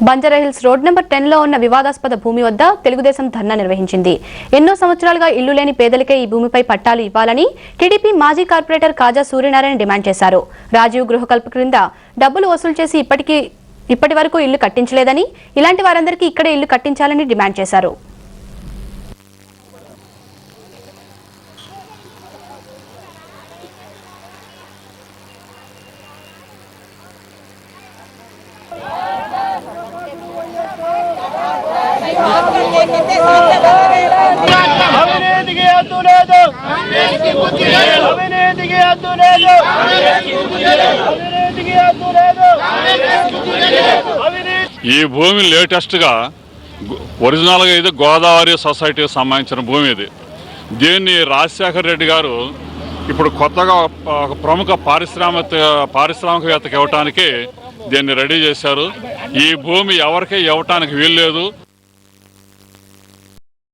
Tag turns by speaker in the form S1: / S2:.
S1: Banjara Hills road number 10లో ఉన్న వివాదాస్పద భూమి వద్ద తెలుగుదేశం ధర్నా నిర్వహించింది. ఎన్నో సంవత్సరాలుగా ఇల్లు లేని పేదలకే ఈ భూమిపై పట్టాలు ఇవ్వాలని టీడీపీ మాజీ కార్పొరేటర్ కాజా సూర్యనారాయణ డిమాండ్ చేశారు. రాజీవ్ గృహకల్ప క్రింద డబ్బులు వసూలు చేసి ఇప్పటి వరకు ఇల్లు కట్టించలేదని, ఇలాంటి వారందరికీ ఇక్కడే ఇల్లు కట్టించాలని డిమాండ్ చేశారు.
S2: ఈ భూమి లేటెస్ట్గా ఒరిజినల్గా ఇది గోదావరి సొసైటీకి సంబంధించిన భూమి. ఇది దీన్ని రాజశేఖర రెడ్డి గారు ఇప్పుడు కొత్తగా ఒక ప్రముఖ పారిశ్రామికవేత్తకి ఇవ్వటానికి దీన్ని రెడీ చేశారు. ఈ భూమి ఎవరికీ ఇవ్వటానికి వీల్లేదు.